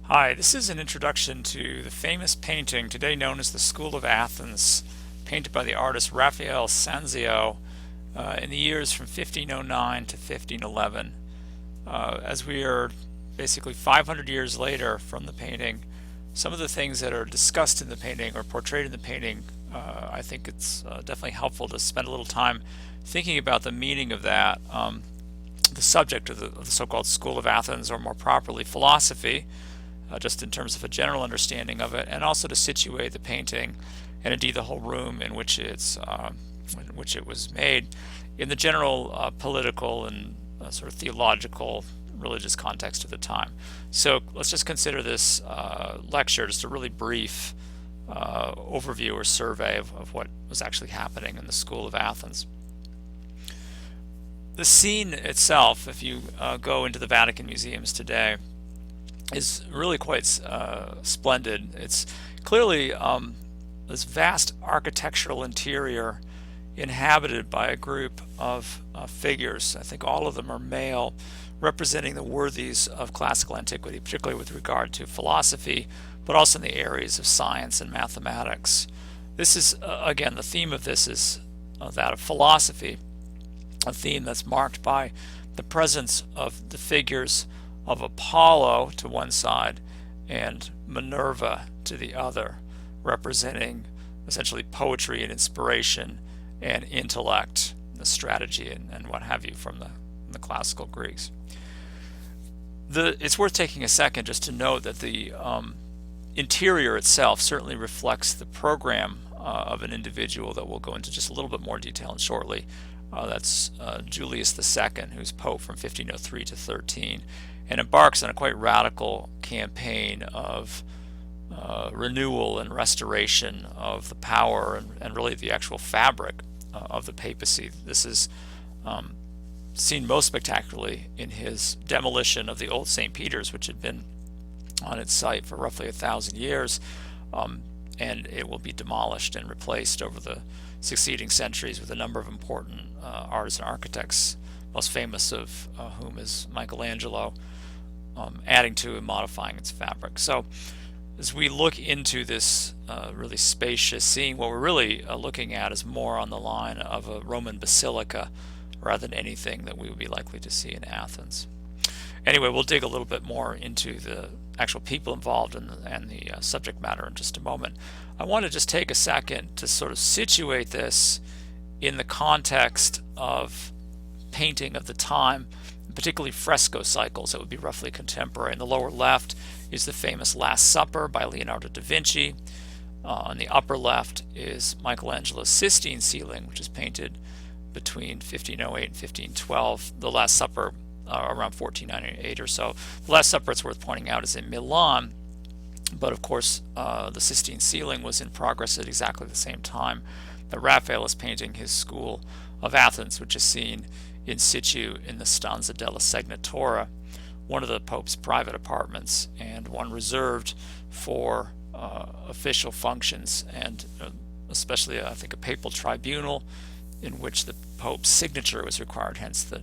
Hi, this is an introduction to the famous painting today known as the School of Athens, painted by the artist Raphaels Style in the years from 1509 to 1511. As we are basically 500 years later from the painting, some of the things that are discussed in the painting or portrayed in the painting, I think it's definitely helpful to spend a little time thinking about the meaning of that. The subject of the so-called School of Athens, or more properly, philosophy, just in terms of a general understanding of it, and also to situate the painting and indeed the whole room in which it was made in the general political and sort of theological religious context of the time. So let's just consider this lecture just a really brief overview or survey of what was actually happening in the School of Athens. The scene itself, if you go into the Vatican museums today, is really quite splendid. It's clearly this vast architectural interior inhabited by a group of figures. I think all of them are male, representing the worthies of classical antiquity, particularly with regard to philosophy, but also in the areas of science and mathematics. This is, again, the theme of this is that of philosophy, a theme that's marked by the presence of the figures of Apollo to one side and Minerva to the other, representing essentially poetry and inspiration and intellect, the strategy and what have you from the classical Greeks. It's worth taking a second just to note that the interior itself certainly reflects the program of an individual that we'll go into just a little bit more detail in shortly. That's Julius II, who's Pope from 1503 to 13, and embarks on a quite radical campaign of renewal and restoration of the power and really the actual fabric of the papacy. This is seen most spectacularly in his demolition of the old St. Peter's, which had been on its site for roughly 1,000 years, and it will be demolished and replaced over the succeeding centuries with a number of important artists and architects, most famous of whom is Michelangelo, adding to and modifying its fabric. So as we look into this really spacious scene, what we're really looking at is more on the line of a Roman basilica rather than anything that we would be likely to see in Athens. Anyway, we'll dig a little bit more into the actual people involved and the subject matter in just a moment. I want to just take a second to sort of situate this in the context of painting of the time, particularly fresco cycles that would be roughly contemporary. In the lower left is the famous Last Supper by Leonardo da Vinci. On the upper left is Michelangelo's Sistine ceiling, which is painted between 1508 and 1512. The Last Supper around 1498 or so. The Last Supper, it's worth pointing out, is in Milan, but of course the Sistine ceiling was in progress at exactly the same time that Raphael is painting his School of Athens, which is seen in situ in the Stanza della Segnatura, one of the Pope's private apartments and one reserved for official functions, and especially I think a papal tribunal in which the Pope's signature was required, hence the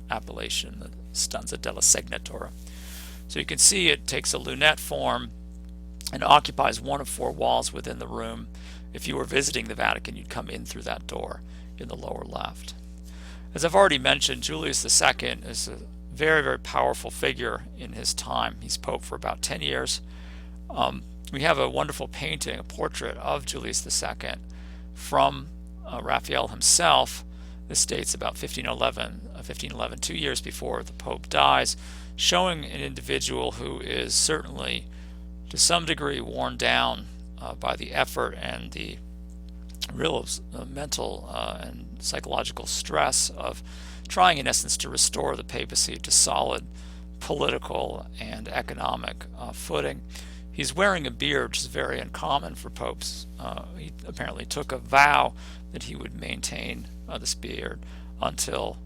appellation, the Stanza della Segnatura. So you can see it takes a lunette form and occupies one of four walls within the room. If you were visiting the Vatican, you'd come in through that door in the lower left. As I've already mentioned, Julius II is a very, very powerful figure in his time. He's Pope for about 10 years. We have a wonderful painting, a portrait of Julius II from Raphael himself. This dates about 1511, 2 years before the Pope dies, showing an individual who is certainly to some degree worn down by the effort and the real mental and psychological stress of trying in essence to restore the papacy to solid political and economic footing. He's wearing a beard, which is very uncommon for popes. He apparently took a vow that he would maintain this beard until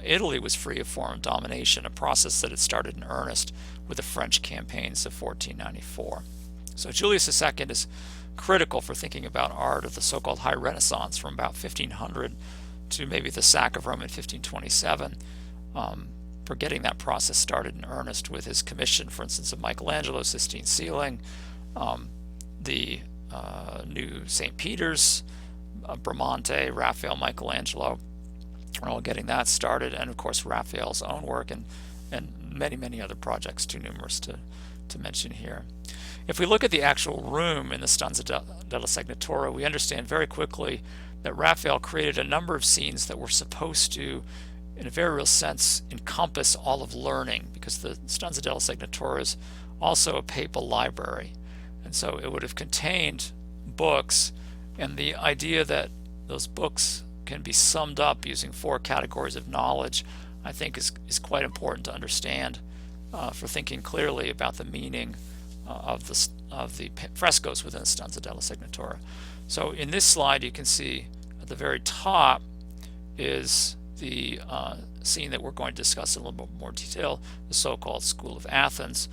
Italy was free of foreign domination, a process that had started in earnest with the French campaigns of 1494. So Julius II is critical for thinking about art of the so-called High Renaissance from about 1500 to maybe the sack of Rome in 1527, for getting that process started in earnest with his commission, for instance, of Michelangelo's Sistine ceiling, the new St. Peter's, Bramante, Raphael, Michelangelo, all getting that started, and of course Raphael's own work and many, many other projects, too numerous to mention here. If we look at the actual room in the Stanza della Segnatura, we understand very quickly that Raphael created a number of scenes that were supposed to, in a very real sense, encompass all of learning, because the Stanza della Segnatura is also a papal library, and so it would have contained books, and the idea that those books can be summed up using 4 categories of knowledge, I think is quite important to understand for thinking clearly about the meaning of the frescoes within the Stanza della Segnatura. So in this slide you can see at the very top is the scene that we're going to discuss in a little bit more detail, the so-called School of Athens.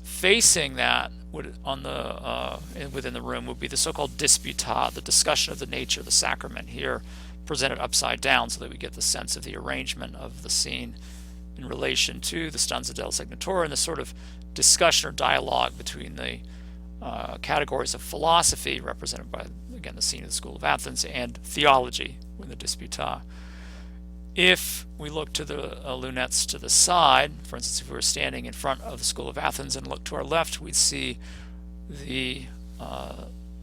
Facing that on the within the room would be the so-called disputa, the discussion of the nature of the sacrament, here presented upside down so that we get the sense of the arrangement of the scene in relation to the Stanza della Segnatura and the sort of discussion or dialogue between the categories of philosophy, represented by, again, the scene of the School of Athens, and theology with the disputa. If we look to the lunettes to the side, for instance, if we were standing in front of the School of Athens and look to our left, we'd see the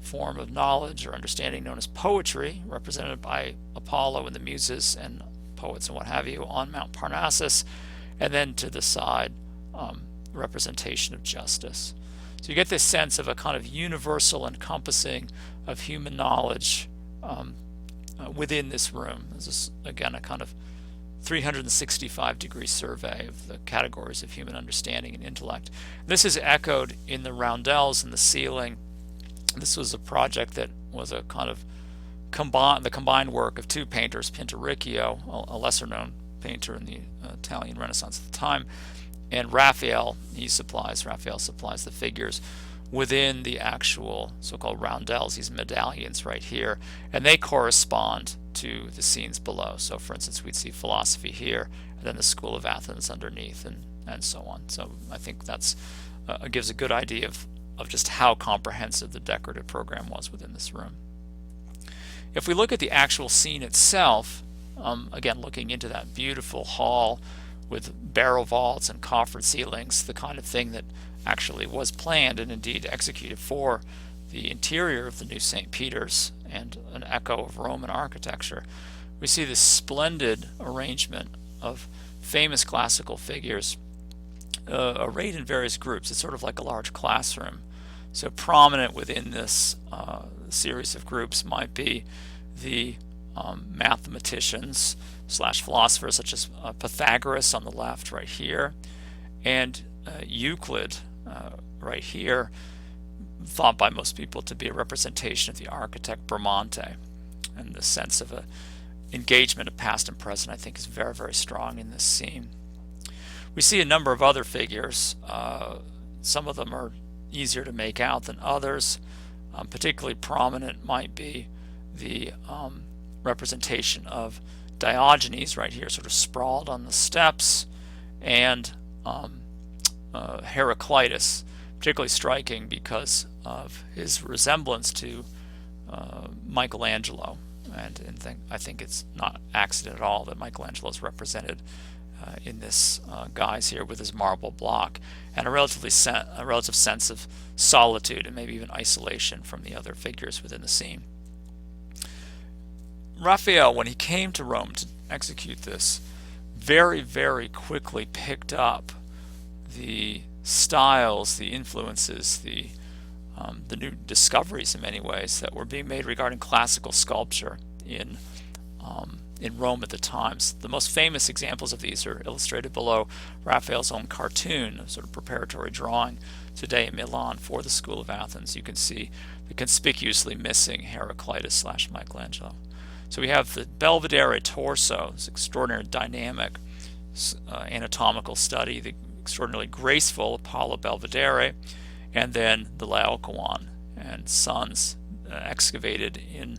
form of knowledge or understanding known as poetry, represented by Apollo and the Muses and poets and what have you on Mount Parnassus, and then to the side, representation of justice. So you get this sense of a kind of universal encompassing of human knowledge within this room. This is, again, a kind of 365-degree survey of the categories of human understanding and intellect. This is echoed in the roundels in the ceiling. This was a project that was a kind of the combined work of 2 painters, Pinturicchio, a lesser-known painter in the Italian Renaissance at the time, and Raphael. Raphael supplies the figures within the actual so-called roundels, these medallions right here, and they correspond to the scenes below. So for instance, we'd see philosophy here, and then the School of Athens underneath, and so on. So I think that's gives a good idea of just how comprehensive the decorative program was within this room. If we look at the actual scene itself, again, looking into that beautiful hall with barrel vaults and coffered ceilings, the kind of thing that actually was planned and indeed executed for the interior of the new St. Peter's and an echo of Roman architecture, we see this splendid arrangement of famous classical figures arrayed in various groups. It's sort of like a large classroom. So prominent within this series of groups might be the mathematicians / philosophers such as Pythagoras on the left right here, and Euclid right here, thought by most people to be a representation of the architect Bramante. And the sense of a engagement of past and present, I think, is very, very strong in this scene. We see a number of other figures. Some of them are easier to make out than others. Particularly prominent might be the representation of Diogenes right here, sort of sprawled on the steps, and Heraclitus, particularly striking because of his resemblance to Michelangelo, and I think it's not accident at all that Michelangelo is represented in this guise here with his marble block, and a relative sense of solitude and maybe even isolation from the other figures within the scene. Raphael, when he came to Rome to execute this, very, very quickly picked up the styles, the influences, the new discoveries in many ways that were being made regarding classical sculpture in Rome at the time. The most famous examples of these are illustrated below. Raphael's own cartoon, a sort of preparatory drawing today in Milan for the School of Athens. You can see the conspicuously missing Heraclitus / Michelangelo. So we have the Belvedere torso, this extraordinary dynamic anatomical study, the extraordinarily graceful Apollo Belvedere, and then the Laocoon and sons excavated in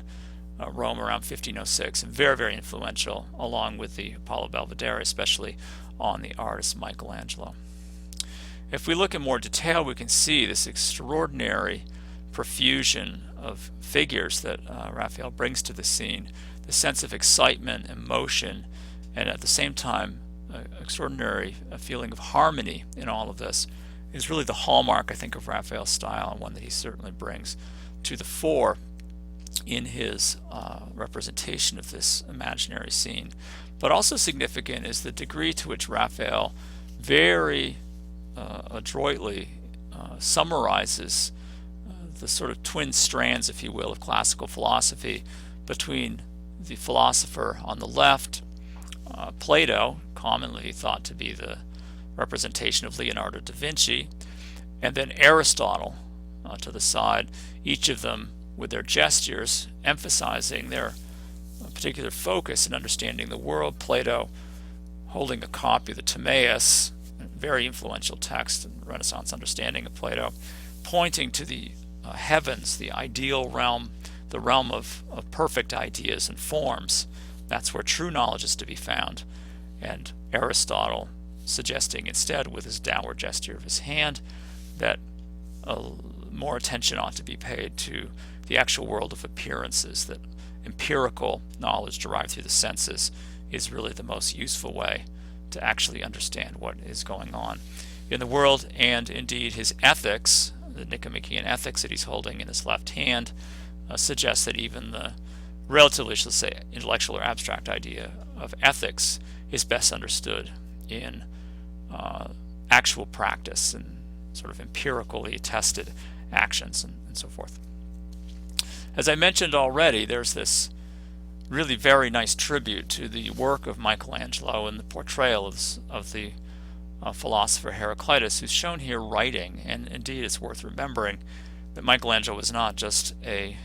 Rome around 1506, and very, very influential, along with the Apollo Belvedere, especially on the artist Michelangelo. If we look in more detail, we can see this extraordinary profusion of figures that Raphael brings to the scene, the sense of excitement, emotion, and at the same time, extraordinary feeling of harmony in all of this is really the hallmark, I think, of Raphael's style, and one that he certainly brings to the fore in his representation of this imaginary scene. But also significant is the degree to which Raphael very adroitly summarizes the sort of twin strands, if you will, of classical philosophy between the philosopher on the left, Plato, commonly thought to be the representation of Leonardo da Vinci, and then Aristotle to the side, each of them with their gestures emphasizing their particular focus in understanding the world. Plato holding a copy of the Timaeus, a very influential text in Renaissance understanding of Plato, pointing to the heavens, the ideal realm, the realm of perfect ideas and forms. That's where true knowledge is to be found. And Aristotle suggesting instead, with his downward gesture of his hand, that more attention ought to be paid to the actual world of appearances, that empirical knowledge derived through the senses is really the most useful way to actually understand what is going on in the world. And indeed his ethics, the Nicomachean ethics that he's holding in his left hand, suggests that even the relatively, let's say, intellectual or abstract idea of ethics is best understood in actual practice and sort of empirically tested actions and so forth. As I mentioned already, there's this really very nice tribute to the work of Michelangelo in the portrayal of the philosopher Heraclitus, who's shown here writing. And indeed, it's worth remembering that Michelangelo was not just a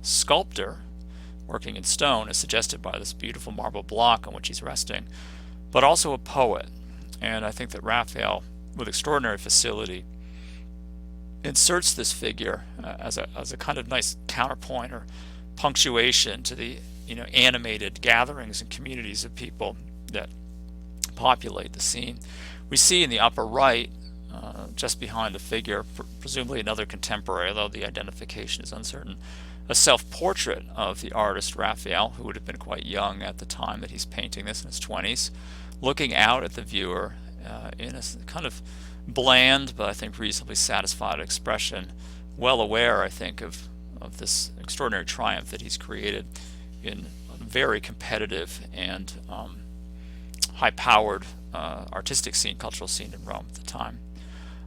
sculptor working in stone, as suggested by this beautiful marble block on which he's resting, but also a poet. And I think that Raphael, with extraordinary facility, inserts this figure as a kind of nice counterpoint or punctuation to the animated gatherings and communities of people that populate the scene. We see in the upper right, just behind the figure, presumably another contemporary, although the identification is uncertain, a self-portrait of the artist Raphael, who would have been quite young at the time that he's painting this, in his 20s, looking out at the viewer in a kind of bland but I think reasonably satisfied expression, well aware, I think, of this extraordinary triumph that he's created in a very competitive and high-powered artistic scene, cultural scene in Rome at the time.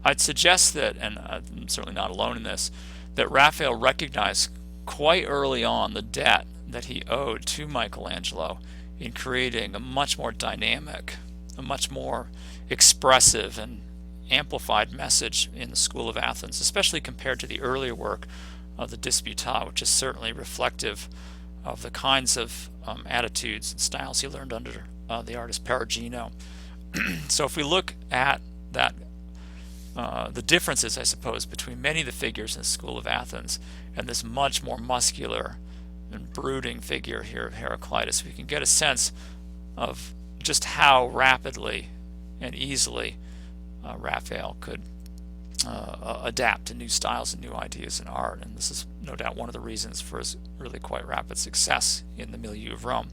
I'd suggest that, and I'm certainly not alone in this, that Raphael recognized quite early on the debt that he owed to Michelangelo in creating a much more dynamic, a much more expressive and amplified message in the School of Athens, especially compared to the earlier work of the Disputa, which is certainly reflective of the kinds of attitudes and styles he learned under the artist Perugino. So if we look at that, the differences, I suppose, between many of the figures in the School of Athens and this much more muscular and brooding figure here of Heraclitus, we can get a sense of just how rapidly and easily Raphael could adapt to new styles and new ideas in art, and this is no doubt one of the reasons for his really quite rapid success in the milieu of Rome.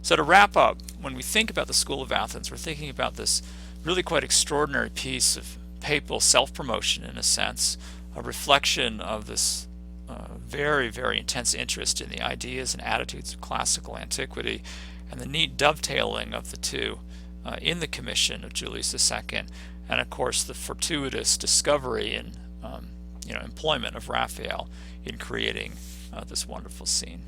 So to wrap up, when we think about the School of Athens, we're thinking about this really quite extraordinary piece of papal self-promotion, in a sense, a reflection of this very, very intense interest in the ideas and attitudes of classical antiquity, and the neat dovetailing of the two in the commission of Julius II, and of course the fortuitous discovery and employment of Raphael in creating this wonderful scene.